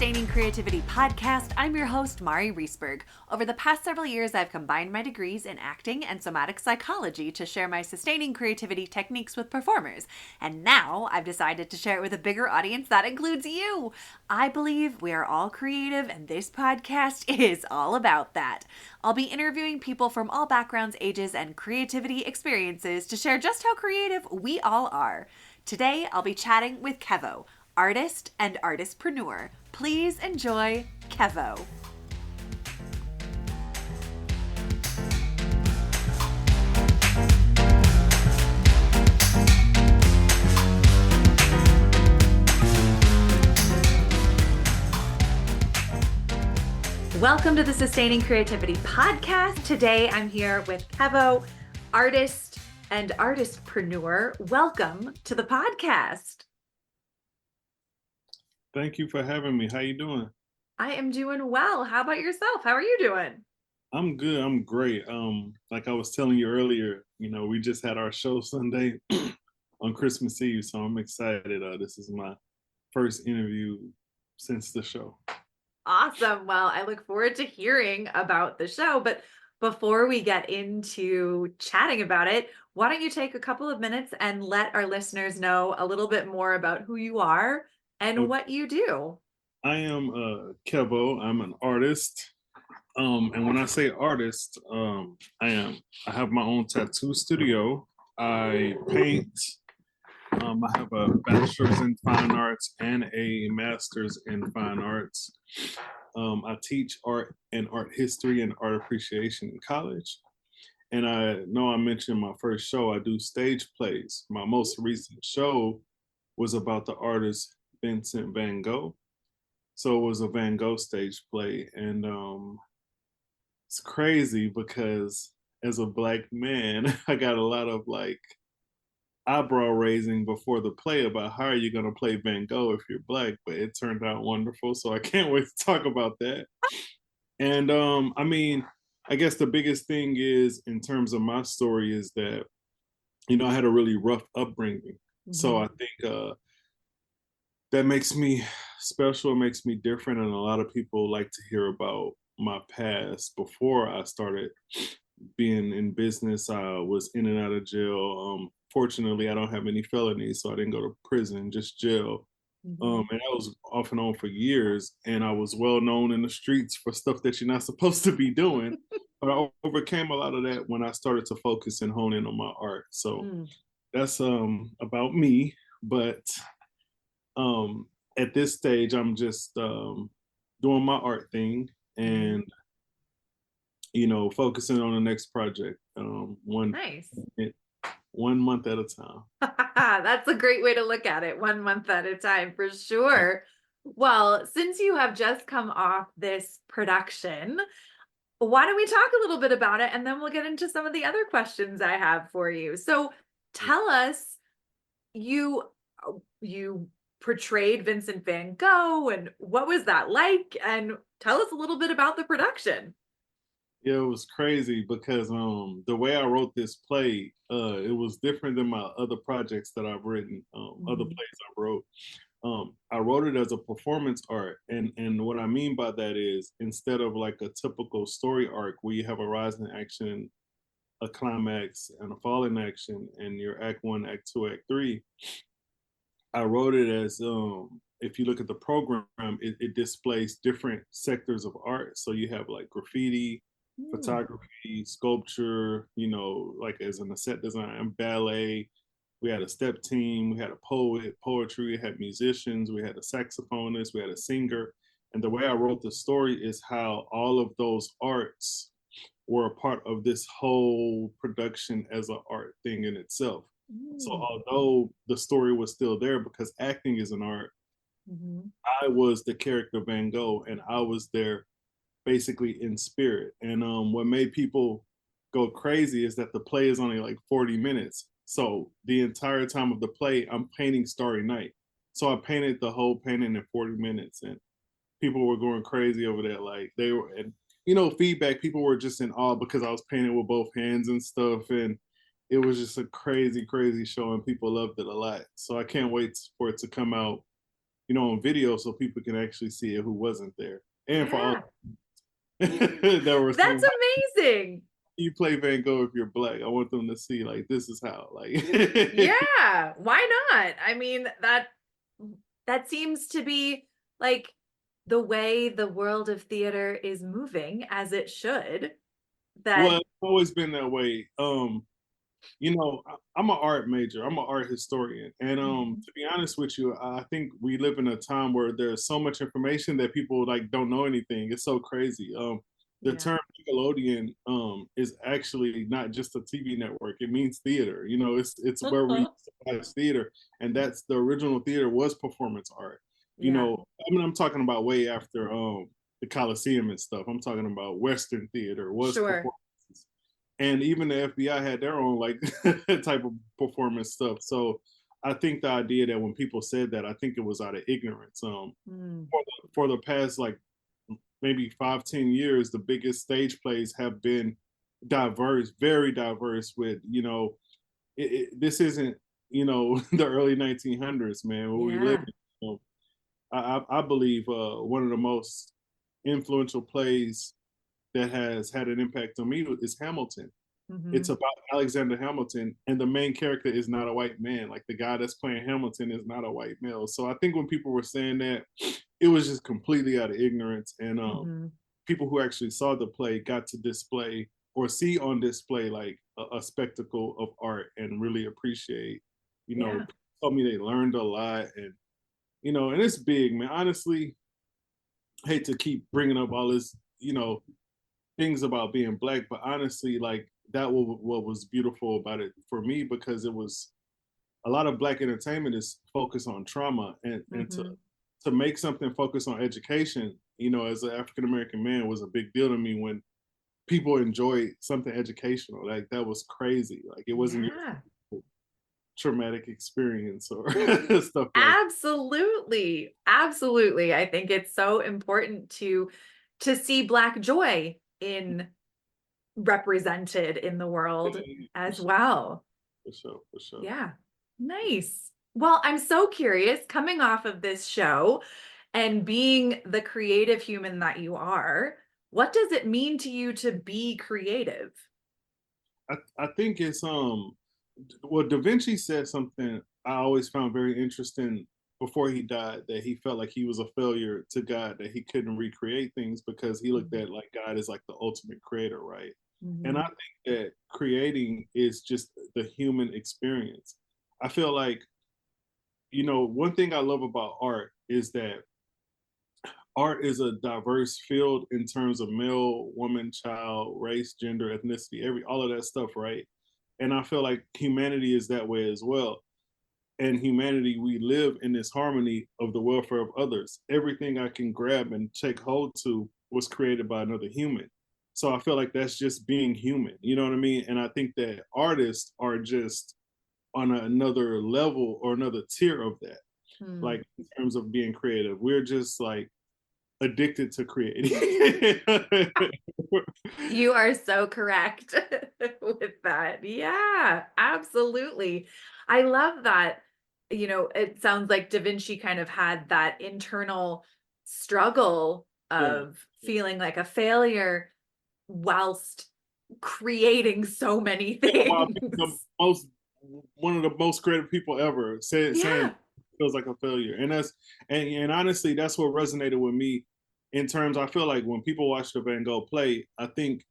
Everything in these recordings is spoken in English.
Sustaining Creativity podcast. I'm your host, Mari Riesberg. Over the past several years, I've combined my degrees in acting and somatic psychology to share my sustaining creativity techniques with performers. And now I've decided to share it with a bigger audience that includes you. I believe we are all creative, and this podcast is all about that. I'll be interviewing people from all backgrounds, ages, and creativity experiences to share just how creative we all are. Today, I'll be chatting with Kevo, artist and artistpreneur. Please enjoy Kevo. Welcome to the Sustaining Creativity podcast. Today I'm here with Kevo, artist and artistpreneur. Welcome to the podcast. Thank you for having me. How you doing? I am doing well. How about yourself? How are you doing? I'm good. I'm great. Like I was telling you earlier, we just had our show Sunday on Christmas Eve, so I'm excited. This is my first interview since the show. Awesome. Well, I look forward to hearing about the show. But before we get into chatting about it, why don't you take a couple of minutes and let our listeners know a little bit more about who you are and what you do? I am Kevo. I'm an artist. And when I say artist, I have my own tattoo studio. I paint. I have a bachelor's in fine arts and a master's in fine arts. I teach art and art history and art appreciation in college. And I know I mentioned my first show, I do stage plays. My most recent show was about the artist Vincent Van Gogh. So it was a Van Gogh stage play. And it's crazy because as a Black man, I got a lot of eyebrow raising before the play about how are you going to play Van Gogh if you're Black, but it turned out wonderful. So I can't wait to talk about that. And I guess the biggest thing is in terms of my story is that, I had a really rough upbringing. Mm-hmm. So I think that makes me special, it makes me different. And a lot of people like to hear about my past. Before I started being in business, I was in and out of jail. Fortunately, I don't have any felonies, so I didn't go to prison, just jail. Mm-hmm. And I was off and on for years, and I was well known in the streets for stuff that you're not supposed to be doing. But I overcame a lot of that when I started to focus and hone in on my art. So that's about me. But at this stage, I'm just doing my art thing and focusing on the next project. One month at a time. That's a great way to look at it. 1 month at a time, for sure. Well, since you have just come off this production, why don't we talk a little bit about it, and then we'll get into some of the other questions I have for you. So tell us, you portrayed Vincent Van Gogh, and what was that like? And tell us a little bit about the production. Yeah, it was crazy because the way I wrote this play, it was different than my other projects that I've written, other plays I wrote. I wrote it as a performance art. And what I mean by that is instead of like a typical story arc where you have a rise in action, a climax, and a fall in action, and your act 1, act 2, act 3, I wrote it as, if you look at the program, it displays different sectors of art. So you have like graffiti, photography, sculpture, like as in a set design, ballet. We had a step team, we had a poet, poetry, we had musicians, we had a saxophonist, we had a singer. And the way I wrote the story is how all of those arts were a part of this whole production as an art thing in itself. So although the story was still there because acting is an art, I was the character Van Gogh and I was there basically in spirit. And what made people go crazy is that the play is only like 40 minutes. So the entire time of the play, I'm painting Starry Night. So I painted the whole painting in 40 minutes and people were going crazy over that. Like they were, and feedback, people were just in awe because I was painting with both hands and stuff. And it was just a crazy, crazy show and people loved it a lot. So I can't wait for it to come out on video so people can actually see it who wasn't there. And for all Yeah. that were That's saying, amazing. you play Van Gogh if you're black. I want them to see like this is how like Yeah, why not? I mean, that seems to be like the way the world of theater is moving as it should. well, That it's always been that way. I'm an art major. I'm an art historian, and Mhm. to be honest with you, I think we live in a time where there's so much information that people like don't know anything. It's so crazy. The Yeah. term Nickelodeon is actually not just a TV network. It means theater. It's where we watch theater, and that's the original theater was performance art. Yeah. I mean, I'm talking about way after the Coliseum and stuff. I'm talking about Western theater was Sure. performance, and even the FBI had their own like type of performance stuff. So I think the idea that when people said that, I think it was out of ignorance. Mm. For the past like maybe 5-10 years, the biggest stage plays have been diverse, very diverse. With this isn't the early 1900s, man, where we live Yeah. in. I believe one of the most influential plays that has had an impact on me is Hamilton. It's Hmm. about Alexander Hamilton, and the main character is not a white man. Like the guy that's playing Hamilton is not a white male. So I think when people were saying that, it was just completely out of ignorance. And Hmm. people who actually saw the play got to display or see on display like a spectacle of art and really appreciate. Yeah. Told me they learned a lot, and and it's big, man. Honestly, hate to keep bringing up all this, things about being black, but honestly, like that what was beautiful about it for me, because it was a lot of black entertainment is focused on trauma, and to Hmm. make something focused on education, as an African American man, was a big deal to me when people enjoyed something educational. Like that was crazy. Like it wasn't Yeah. your traumatic experience or stuff like Absolutely. Absolutely. I think it's so important to see Black joy in represented in the that. world For as sure, well. for sure, for sure. Yeah. Nice. Well, I'm so curious coming off of this show and being the creative human that you are, what does it mean to you to be creative? I think it's well, Da Vinci said something I always found very interesting before he died, that he felt like he was a failure to God, that he couldn't recreate things because he looked Mhm. at like God as like the ultimate creator, right? And I Mhm. think that creating is just the human experience. I feel like, one thing I love about art is that art is a diverse field in terms of male, woman, child, race, gender, ethnicity, all of that stuff, right? And I feel like humanity is that way as well. And humanity, we live in this harmony of the welfare of others. Everything I can grab and take hold to was created by another human. So I feel like that's just being human. You know what I mean? And I think that artists are just on another level or another tier of that. Hmm. Like in terms of being creative, we're just like addicted to creating. You are so correct with that. Yeah, absolutely. I love that. It sounds like Da Vinci kind of had that internal struggle Yeah. of feeling like a failure whilst creating so many While things. being the most one of the most creative people ever saying Yeah. feels like a failure. And and honestly, that's what resonated with me in terms. I feel like when people watch the Van Gogh play, I think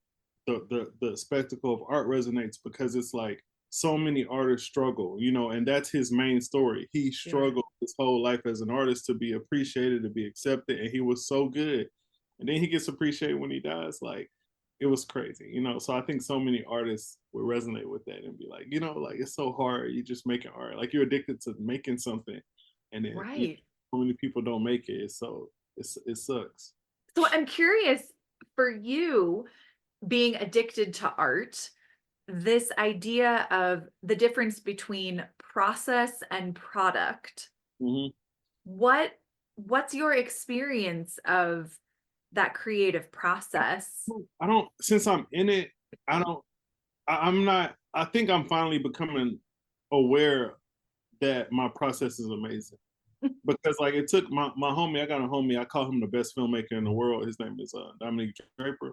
the spectacle of art resonates because it's like so many artists struggle, and that's his main story. He Yeah. struggled his whole life as an artist to be appreciated, to be accepted, and he was so good. And then he gets appreciated when he dies. Like it was crazy, So I think so many artists would resonate with that and be like, like it's so hard. You just making art, like you're addicted to making something, and then Right. so many people don't make it. It sucks. So I'm curious for you being addicted to art, this idea of the difference between process and product. Hmm. What what's your experience of that creative process? I don't. Since I'm in it, I don't. I'm not. I think I'm finally becoming aware that my process is amazing. because like it took my homie. I got a homie. I call him the best filmmaker in the world. His name is Dominique Draper,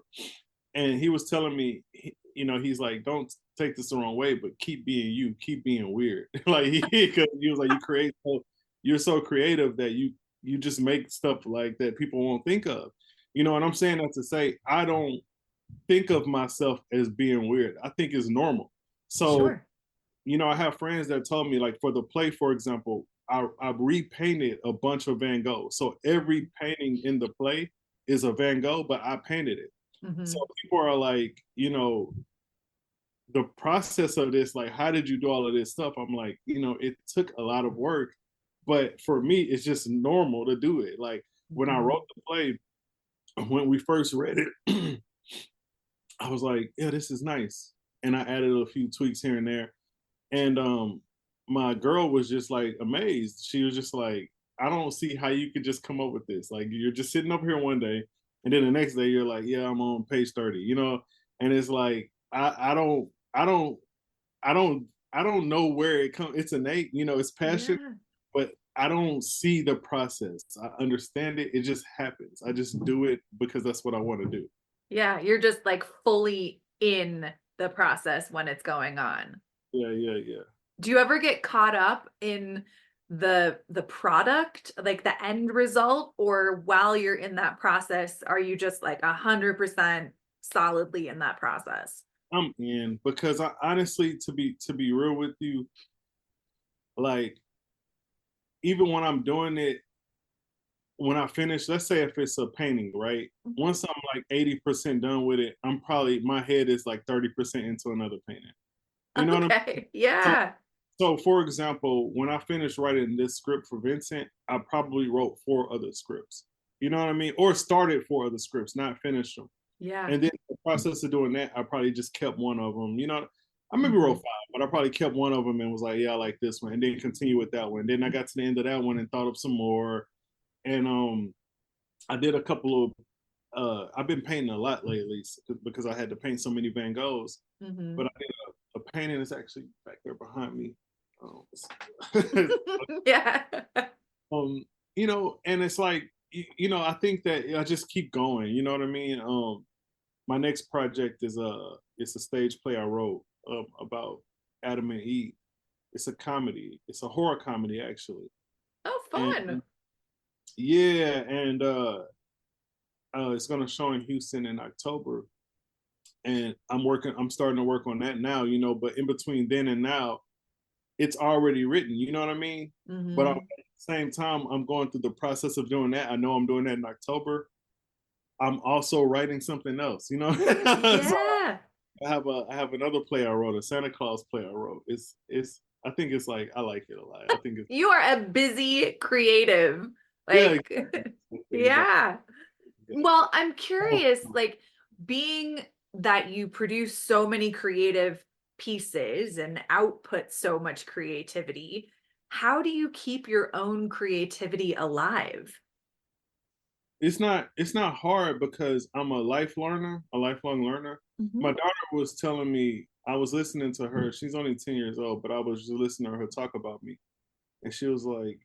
and he was telling me, he's like, don't take this the wrong way, but keep being you, keep being weird. Like because he was like, you're so creative that you just make stuff like that people won't think of. And I'm saying that to say I don't think of myself as being weird. I think it's normal. So, Sure. I have friends that told me, like, for the play, for example, I repainted a bunch of Van Gogh. So every painting in the play is a Van Gogh, but I painted it. So Hmm. people are like, the process of this, like, how did you do all of this stuff? I'm like, it took a lot of work, but for me, it's just normal to do it. Like when I Hmm. wrote the play, when we first read it, I was like, yeah, this is nice. And I added a few tweaks here and there. And my girl was just like amazed. She was just like, I don't see how you could just come up with this. Like you're just sitting up here one day and then the next day you're like, yeah, I'm on page 30, And it's like I don't know where it comes. It's innate, it's passion, Yeah. but I don't see the process. I understand it. It just happens. I just do it because that's what I want to do. Yeah. You're just like fully in the process when it's going on. Yeah, yeah, yeah. Do you ever get caught up in the product, like the end result, or while you're in that process, are you just like 100% solidly in that process? I'm in because I honestly, to be real with you, like even when I'm doing it, when I finish, let's say if it's a painting, right? Once I'm like 80% done with it, my head is like 30% into another painting. You know what I'm Okay. so Yeah. so for example, when I finished writing this script for Vincent, I probably wrote 4 other scripts. You know what I mean? Or started 4 other scripts, not finished them. Yeah. And then the process of doing that, I probably just kept one of them. I maybe wrote Hmm. 5, but I probably kept one of them and was like, yeah, I like this one, and then continue with that one. Then I got to the end of that one and thought of some more. And I did a couple of. I've been painting a lot lately because I had to paint so many Van Goghs. But Hmm. I did a painting that's actually back there behind me. Um, Yeah. um, and it's like, I think that I just keep going. You know what I mean? My next project is it's a stage play I wrote about Adam and Eve. It's a comedy. It's a horror comedy actually. Oh, And fun. yeah, and it's gonna show in Houston in October. And I'm starting to work on that now, but in between then and now, it's already written, you know what I mean? But at Hmm. the same time, I'm going through the process of doing that. I know I'm doing that in October. I'm also writing something else. So Yeah. I have another play I wrote, a Santa Claus play I wrote. It's I think it's like I like it a lot. I think it's You are a busy creative. yeah, Like, exactly. yeah. Well, I'm curious, like being that you produce so many creative pieces and output so much creativity, how do you keep your own creativity alive? It's not hard because I'm a lifelong learner. My Hmm. daughter was telling me, I was listening to her. She's only 10 years old, but I was just listening to her talk about me. And she was like,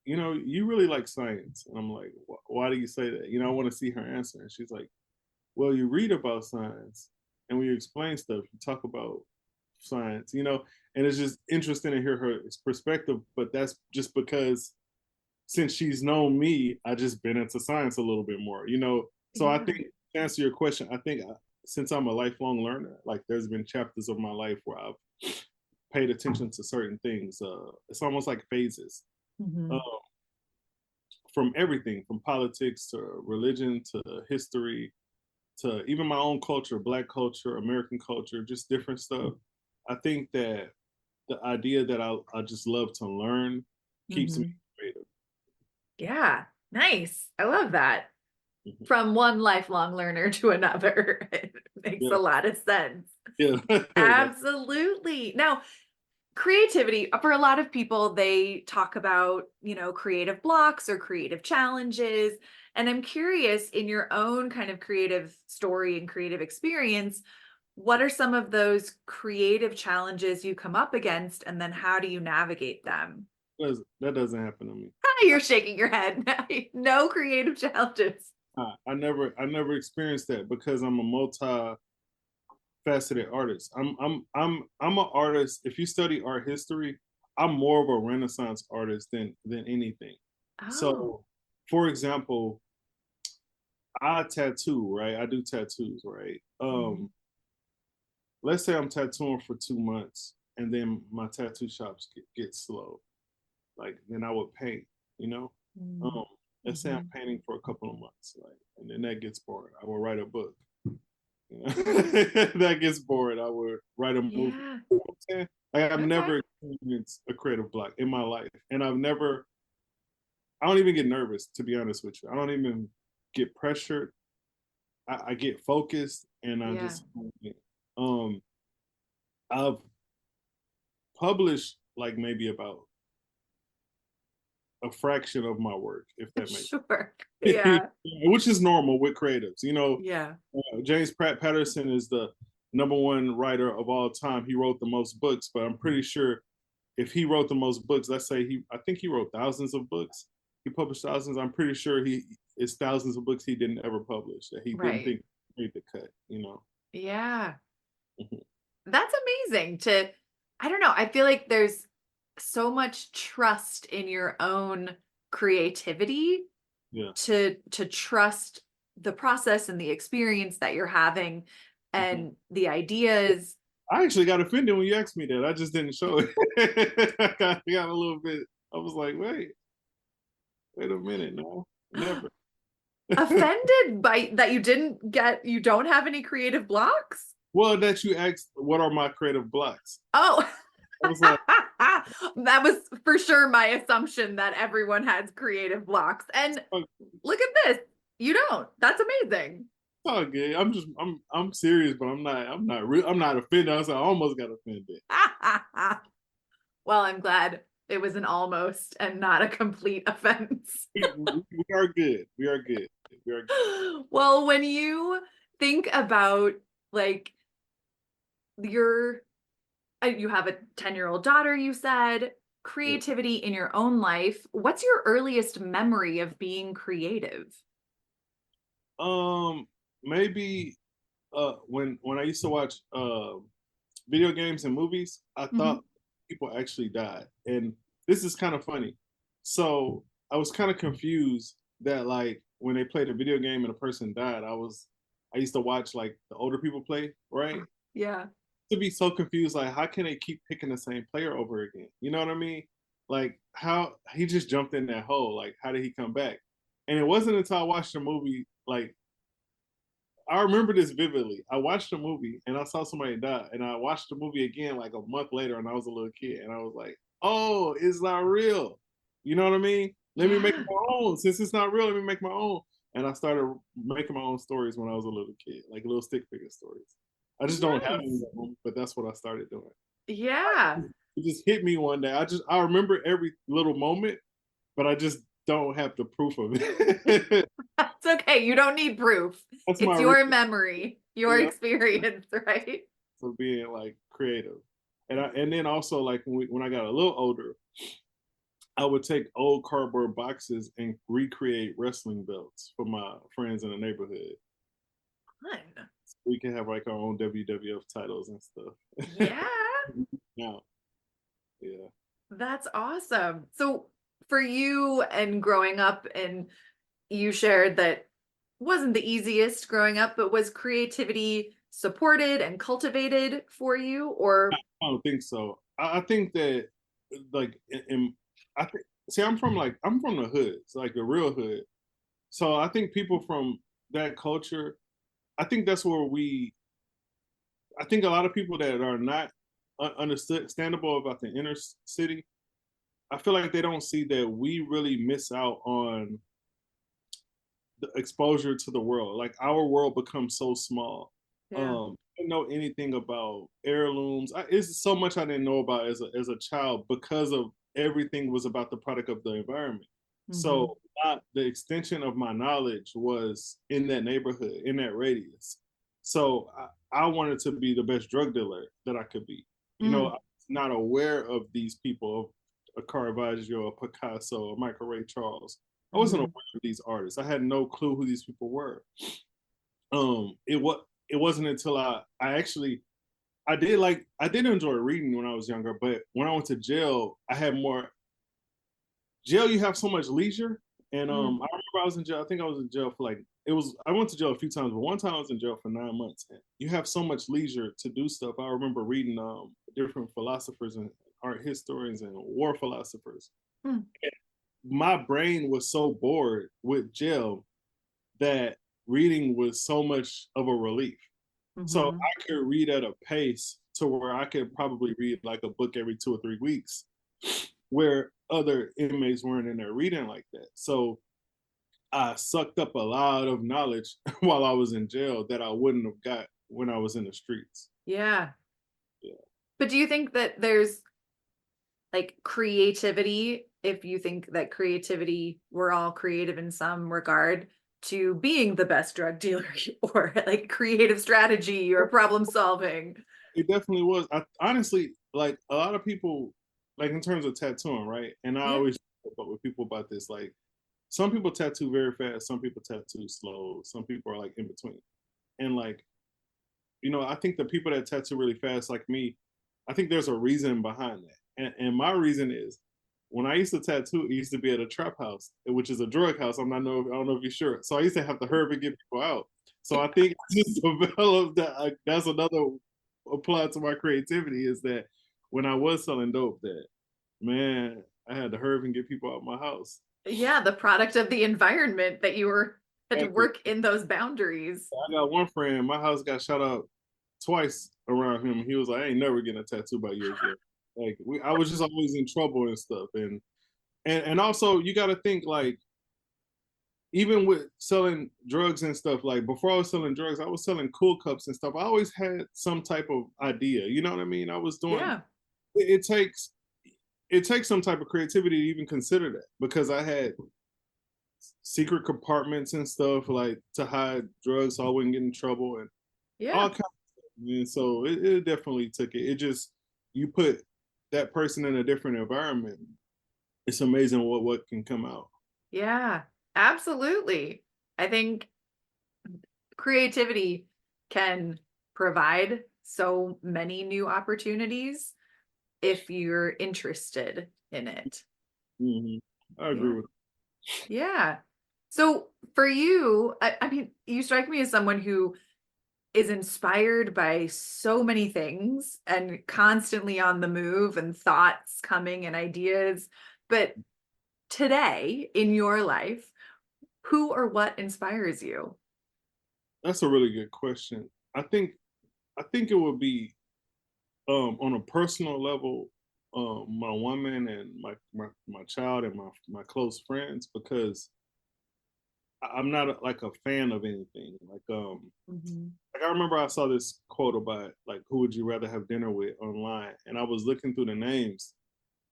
you really like science. And I'm like, why do you say that? I want to see her answer. And she's like, well, you read about science and when you explain stuff, you talk about science. And it's just interesting to hear her perspective, but that's just because since she's known me, I just been into science a little bit more. So I think Yeah. to answer your question, I think since I'm a lifelong learner, like there's been chapters of my life where I've paid attention to certain things. It's almost like phases uh, Hmm. from everything, from politics to religion to history to even my own culture, Black culture, American culture, just different stuff. I think that the idea that I just love to learn keeps me Hmm. creative. Yeah. Nice. I love that. Mhm. From one lifelong learner to another. It makes Yeah, a lot of sense. yeah, like Absolutely. Now, creativity, for a lot of people, they talk about, creative blocks or creative challenges. And I'm curious, in your own kind of creative story and creative experience, what are some of those creative challenges you come up against? And then how do you navigate them? that doesn't happen to me. You're shaking your head. No creative challenges. I never experienced that because I'm a multi-faceted artist. I'm an artist. If you study art history, I'm more of a Renaissance artist than anything. Oh. So, for example, I tattoo, right? I do tattoos, right? Mhm. Let's say I'm tattooing for 2 months and then my tattoo shops get slow. Like then I would paint, you know. Um, let's say I'm Mhm. painting for a couple of months, like, and then that gets boring. I will write a book. You know? That gets boring. I would write a movie. Yeah. You know what I'm saying? Like I've Okay. never experienced a creative block in my life, and I've never. I don't even get nervous, to be honest with you. I don't even get pressured. I get focused, and I Yeah. just. Um, I've published like maybe about a fraction of my work, if that makes Sure. Yeah. which is normal with creatives. Yeah. James Pratt Patterson is the number one writer of all time. He wrote the most books, but I'm pretty sure if he wrote the most books, let's say I think he wrote thousands of books. He published thousands. I'm pretty sure he it's thousands of books he didn't ever publish that he didn't Right. think made the cut. Yeah. Mhm. That's amazing to I don't know, I feel like there's so much trust in your own creativity Yeah. to trust the process and the experience that you're having Mhm. and the ideas. I actually got offended when you asked me that. I just didn't show it. I got a little bit. I was like, wait a minute, no, never. Offended by that you don't have any creative blocks? Well, that you asked, what are my creative blocks? Oh. I was like, That was for sure my assumption that everyone has creative blocks. And oh, look at this. You don't. That's amazing. it's all good. I'm serious, but I'm not offended. I almost got offended. Well, I'm glad it was an almost and not a complete offense. We are good. We are good. We are good. Well, when you think about like your you have a 10-year-old daughter, you said, Yeah. creativity in your own life. What's your earliest memory of being creative? Um, maybe when I used to watch video games and movies, I Mhm. thought people actually died. And this is kind of funny. So I was kind of confused that like when they played a video game and a person died, I used to watch like the older people play, right? Yeah. To be so confused, like how can they keep picking the same player over again? You know what I mean? Like how he just jumped in that hole. Like how did he come back? And it wasn't until I watched the movie, like I remember this vividly. I watched the movie and I saw somebody die, and I watched the movie again like a month later, and I was a little kid, and I was like, "Oh, it's not real." You know what I mean? Let me make Yeah. my own. Since it's not real, let me make my own. And I started making my own stories when I was a little kid, like little stick figure stories. I just don't have any Nice. of them, but that's what I started doing. Yeah. It just hit me one day. I remember every little moment, but I just don't have the proof of it. That's okay. You don't need proof. That's my It's real, your memory, your yeah, experience, right? for being like creative. And then also like when I got a little older, I would take old cardboard boxes and recreate wrestling belts for my friends in the neighborhood. Fun. We can have like our own WWF titles and stuff. Yeah. Now, yeah. That's awesome. So for you and growing up, and you shared that wasn't the easiest growing up, but was creativity supported and cultivated for you? Or I don't think so. I think that like I think see I'm from the hood, it's like the real hood. So I think people from that culture, I think that's where I think a lot of people that are not understandable about the inner city, I feel like they don't see that we really miss out on the exposure to the world. Like our world becomes so small. yeah. I didn't know anything about heirlooms. It's so much I didn't know about as a child because of everything was about the product of the environment. Hmm. So the extension of my knowledge was in that neighborhood, in that radius. So I wanted to be the best drug dealer that I could be. I Mm. was not aware of these people, a Caravaggio, a Picasso, a Michael Ray Charles. I wasn't Mm-hmm. aware of these artists. I had no clue who these people were. It wasn't until I did enjoy reading when I was younger, but when I went to jail, I had more jail. You have so much leisure, and I remember I was in jail. I think I was in jail for like it was. I went to jail a few times, but one time I was in jail for 9 months. And you have so much leisure to do stuff. I remember reading different philosophers and art historians and war philosophers. Mm-hmm. My brain was so bored with jail that reading was so much of a relief. So Mm-hmm. I could read at a pace to where I could probably read like a book every 2 or 3 weeks, where other inmates weren't in there reading like that. So I sucked up a lot of knowledge while I was in jail that I wouldn't have got when I was in the streets. Yeah. Yeah. But do you think that there's like creativity, if you think that creativity, we're all creative in some regard, to being the best drug dealer or like creative strategy or problem solving? It definitely was. I honestly like a lot of people, like in terms of tattooing, right? And I Yeah. always talk with people about this. Like some people tattoo very fast, some people tattoo slow, some people are like in between. And like, I think the people that tattoo really fast, like me, I think there's a reason behind that. And my reason is when I used to tattoo, it used to be at a trap house, which is a drug house. I don't know if you're sure. So I used to have to hurry and get people out. So I think I just developed that. That's another apply to my creativity is that when I was selling dope, that man, I had to hurry and get people out of my house. Yeah, the product of the environment that you were had to Exactly. work in those boundaries. I got one friend, my house got shot up twice around him. He was like, I ain't never getting a tattoo by you again. Like I was just always in trouble and stuff. And also you gotta think like even with selling drugs and stuff, like before I was selling drugs, I was selling cool cups and stuff. I always had some type of idea. You know what I mean? I was doing Yeah. it takes it takes some type of creativity to even consider that because I had secret compartments and stuff like to hide drugs so I wouldn't get in trouble and all Yeah. kinds of stuff. And so it definitely took it. It just you put that person in a different environment. It's amazing what can come out. Yeah. Absolutely. I think creativity can provide so many new opportunities if you're interested in it. Hmm. I agree Yeah. with. Yeah. So for you, I mean, you strike me as someone who is inspired by so many things and constantly on the move and thoughts coming and ideas. But today in your life, who or what inspires you? That's a really good question. I think it would be on a personal level, my woman and my child and my close friends because I'm not like a fan of anything. Mhm. Like I remember I saw this quote about like who would you rather have dinner with online, and I was looking through the names,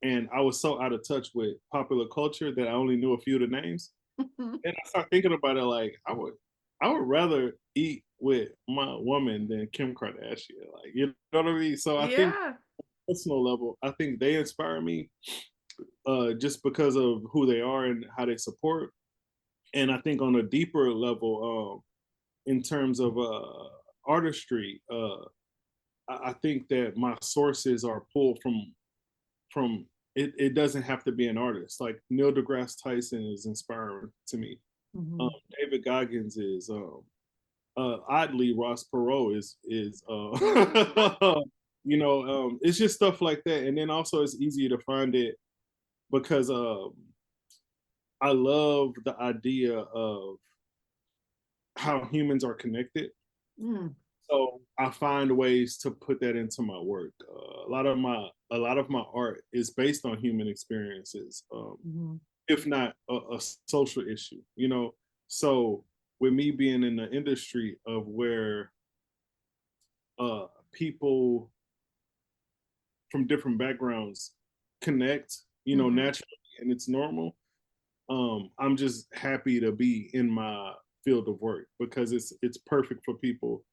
and I was so out of touch with popular culture that I only knew a few of the names. And I started thinking about it like I would rather eat with my woman than Kim Kardashian. Like you know what I mean? So I think Yeah. personal level, I think they inspire me just because of who they are and how they support. And I think on a deeper level, in terms of artistry, I think that my sources are pulled from it. It doesn't have to be an artist. Like Neil deGrasse Tyson is inspiring to me. Um, Mhm. David Goggins is. Oddly, Ross Perot is. It's just stuff like that, and then also it's easier to find it because I love the idea of how humans are connected. Mm. So I find ways to put that into my work. A lot of my art is based on human experiences, Mhm. if not a social issue. So with me being in the industry of where people from different backgrounds connect, Mhm. naturally, and it's normal. I'm just happy to be in my field of work because it's perfect for people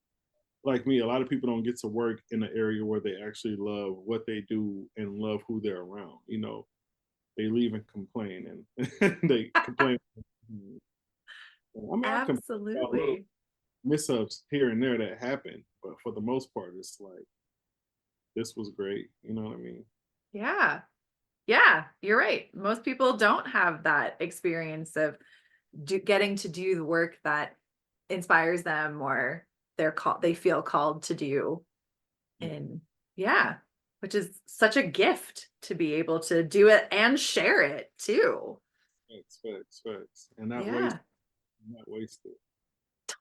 like me. A lot of people don't get to work in an area where they actually love what they do and love who they're around. they leave and complain, and they complain. I mean, I complain about little Absolutely. mishap here and there that happen, but for the most part, it's like this was great. You know what I mean? Yeah. Yeah, you're right. Most people don't have that experience of getting to do the work that inspires them or they feel called to do. And yeah, which is such a gift to be able to do it and share it too. Facts, and Yeah, not wasted.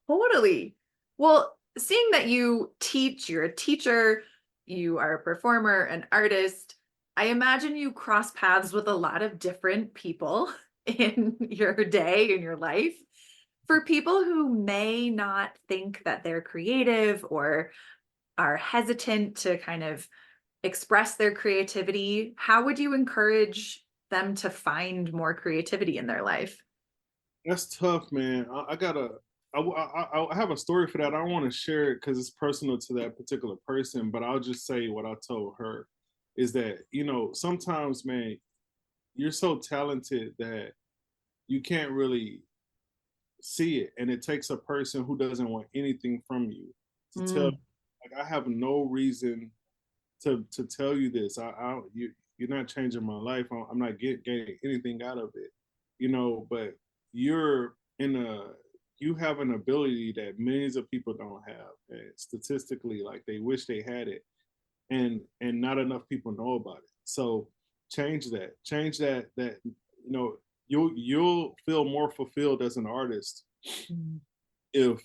totally. Well, seeing that you teach, you're a teacher, you are a performer, an artist, I imagine you cross paths with a lot of different people in your day, in your life. For people who may not think that they're creative or are hesitant to kind of express their creativity, how would you encourage them to find more creativity in their life? That's tough, man. I have a story for that. I don't want to share it because it's personal to that particular person, but I'll just say what I told her is that, sometimes, man, you're so talented that you can't really see it. And it takes a person who doesn't want anything from you to tell, Mm, like, I have no reason to tell you this. You're not changing my life. I'm not getting anything out of it, but you're in a, you have an ability that millions of people don't have. And statistically, like, they wish they had it, and not enough people know about it. So change that, you'll feel more fulfilled as an artist mm. if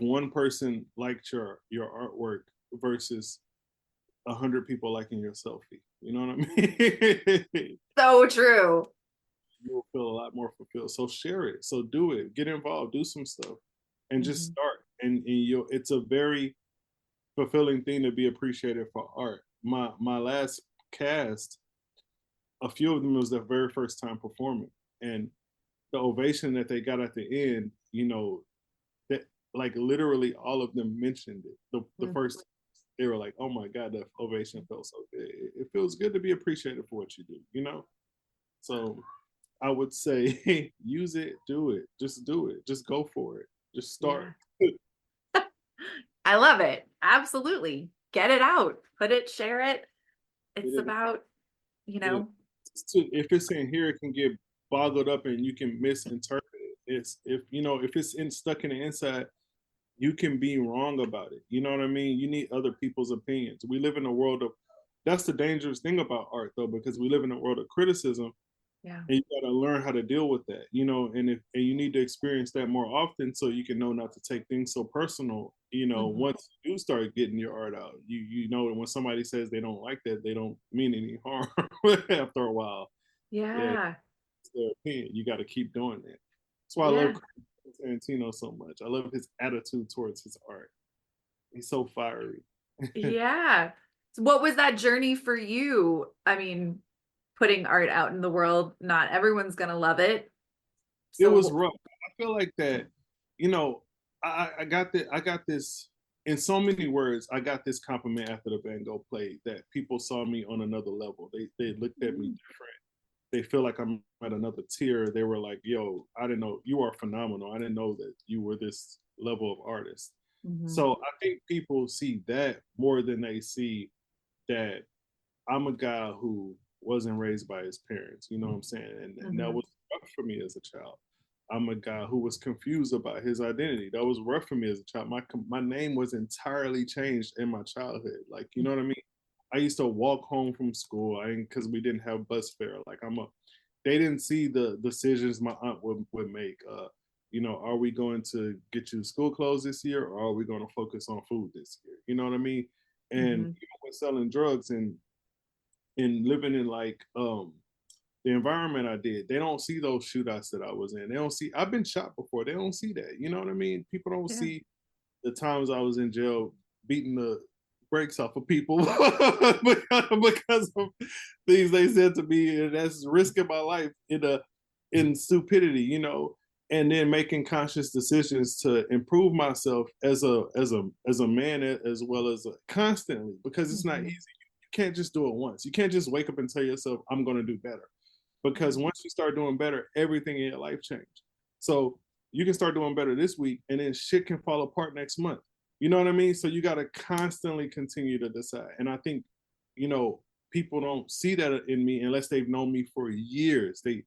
one person liked your artwork versus 100 people liking your selfie. You know what I mean? So true. You'll feel a lot more fulfilled. So share it. So do it. Get involved. Do some stuff, and just Mhm. start. And you, it's a very fulfilling thing to be appreciated for art. My last cast, a few of them was their very first time performing, and the ovation that they got at the end, that, like, literally all of them mentioned it. The Mm. first, they were like, "Oh my God, that ovation felt so good." It feels good to be appreciated for what you do. So I would say use it, do it, just go for it, just start. Yeah. I love it. Absolutely. Get it out. Put it, share it. It's It, about, you it, know, if it's in here, it can get boggled up and you can misinterpret it. It's if it's stuck in the inside, you can be wrong about it. You know what I mean? You need other people's opinions. We live in a world of, that's the dangerous thing about art, though, because we live in a world of criticism, yeah. and you got to learn how to deal with that. And you need to experience that more often so you can know not to take things so personal. Mhm. Once you do start getting your art out, you know that when somebody says they don't like that, they don't mean any harm after a while. Yeah, Yeah. it's their opinion. You got to keep doing that. That's why I love Yeah. Tarantino so much. I love his attitude towards his art. He's so fiery. Yeah. So what was that journey for you? I mean, putting art out in the world, not everyone's going to love it. It was So, rough. I feel like that, you know, I got this in so many words. I got this compliment after the Van Gogh played that people saw me on another level. They looked at me different. They feel like I'm at another tier. They were like, "Yo, I didn't know you are phenomenal. I didn't know that you were this level of artist." mhm, So I think people see that more than they see that I'm a guy who wasn't raised by his parents. You know what I'm saying? And that mhm. was rough for me as a child. I'm a guy who was confused about his identity. That was rough for me as a child. My name was entirely changed in my childhood. Like, you know what I mean? I used to walk home from school because we didn't have bus fare. Like, they didn't see the decisions my aunt would make. Are we going to get you school clothes this year, or are we going to focus on food this year? You know what I mean? And Mhm. even with selling drugs and living in, like, the environment I did, they don't see those shootouts that I was in. They don't see, I've been shot before. They don't see that. You know what I mean? People don't Yeah. see the times I was in jail beating the brakes off of people because of things they said to me, and that's risking my life in stupidity. And then making conscious decisions to improve myself as a man, as well as constantly, because it's not Mhm. easy. can't just do it once. You can't just wake up and tell yourself, I'm going to do better. Because once you start doing better, everything in your life changes. So you can start doing better this week, and then shit can fall apart next month. You know what I mean? So you got to constantly continue to decide. And I think, people don't see that in me unless they've known me for years. They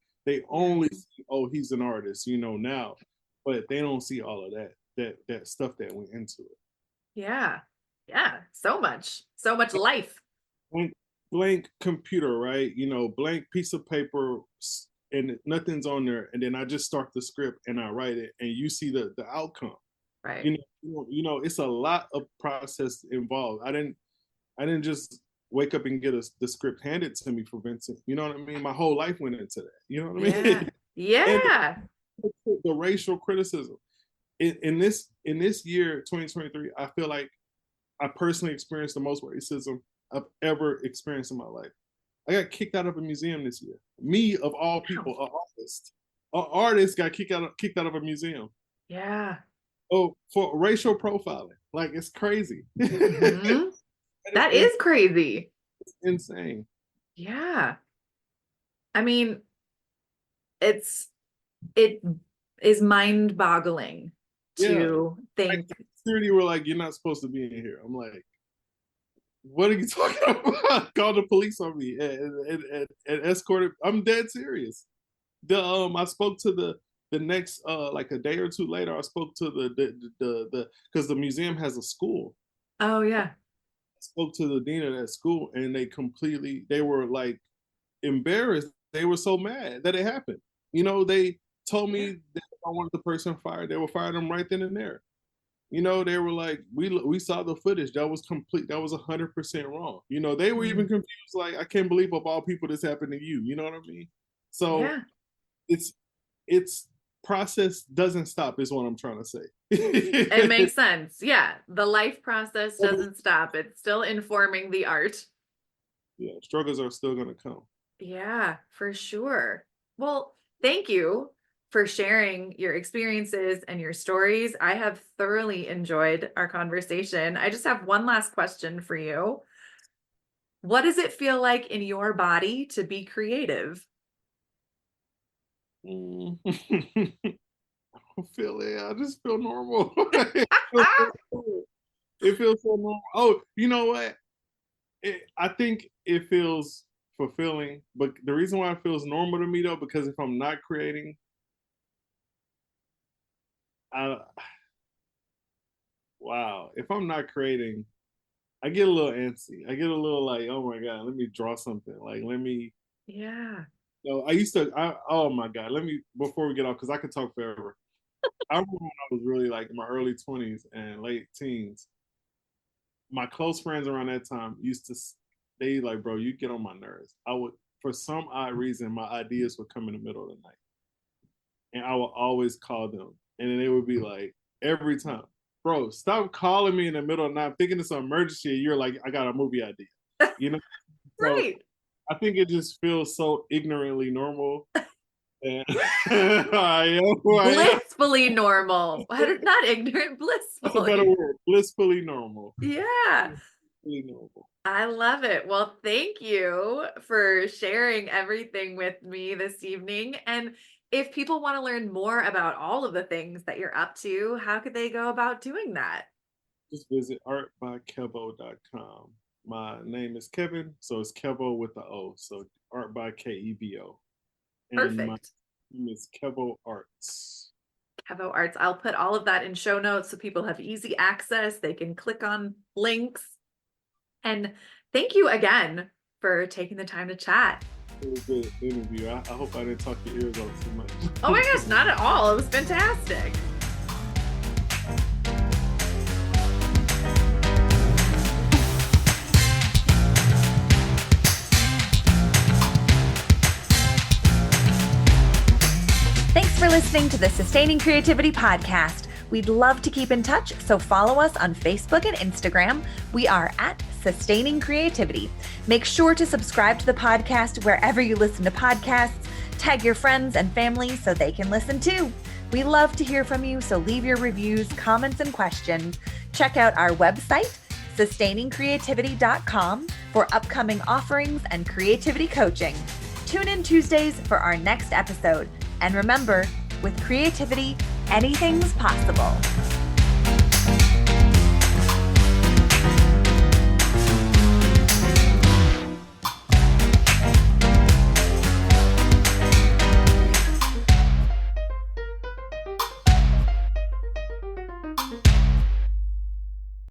only see, oh, he's an artist, now, but they don't see all of that stuff that went into it. Yeah. So much life. Blank computer, right? Blank piece of paper, and nothing's on there. And then I just start the script and I write it, and you see the outcome. Right. It's a lot of process involved. I didn't just wake up and get the script handed to me for Vincent. You know what I mean? My whole life went into that. You know what I mean? Yeah. The racial criticism in this year, 2023, I feel like I personally experienced the most racism I've ever experienced in my life. I got kicked out of a museum this year. Me, of all people, an artist got kicked out of a museum. Yeah. Oh, for racial profiling. Like, it's crazy. Mm-hmm. That is crazy. It's insane. Yeah. I mean, it is mind-boggling to think. Like, security were like, you're not supposed to be in here. I'm like, what are you talking about? Called the police on me and escorted. I'm dead serious. I spoke to the next like a day or two later. I spoke to the because the museum has a school. Oh yeah. I spoke to the dean of that school, and they were like embarrassed. They were so mad that it happened. They told me that I wanted the person fired. They will fire them right then and there. They were like, we saw the footage. That was complete. That was 100% wrong. They were even confused. Like, I can't believe of all people this happened to you. You know what I mean? So it's process doesn't stop is what I'm trying to say. It makes sense. Yeah. The life process doesn't stop. It's still informing the art. Yeah. Struggles are still going to come. Yeah, for sure. Well, thank you for sharing your experiences and your stories. I have thoroughly enjoyed our conversation. I just have one last question for you. What does it feel like in your body to be creative? I don't feel it. I just feel normal. It feels so normal. Oh, you know what? I think it feels fulfilling, but the reason why it feels normal to me though, because if I'm not creating, if I'm not creating, I get a little antsy. I get a little like, oh my God, let me draw something. Like, oh my God, before we get off, because I could talk forever. I remember when I was really like in my early 20s and late teens, my close friends around that time they like, bro, you get on my nerves. For some odd reason, my ideas would come in the middle of the night. And I would always call them. And then they would be like, every time, bro, stop calling me in the middle of the night. I'm thinking it's an emergency. You're like, I got a movie idea. Right. So I think it just feels so ignorantly normal. And blissfully normal. Not ignorant, blissfully. That's a better word. Blissfully normal. Yeah. Blissfully normal. I love it. Well, thank you for sharing everything with me this evening. And if people want to learn more about all of the things that you're up to, how could they go about doing that? Just visit artbykevo.com. My name is Kevin, so it's Kevo with the O. So art by Kevo. And Perfect. My name is Kevo Arts. Kevo Arts. I'll put all of that in show notes so people have easy access. They can click on links. And thank you again for taking the time to chat. It was a good interview. I hope I didn't talk your ears off too much. Oh my gosh, not at all. It was fantastic. Thanks for listening to the Sustaining Creativity Podcast. We'd love to keep in touch, so follow us on Facebook and Instagram. We are at Sustaining Creativity. Make sure to subscribe to the podcast wherever you listen to podcasts. Tag your friends and family so they can listen too. We love to hear from you, so leave your reviews, comments, and questions. Check out our website, sustainingcreativity.com, For upcoming offerings and creativity coaching, tune in Tuesdays for our next episode. And remember, with creativity, anything's possible.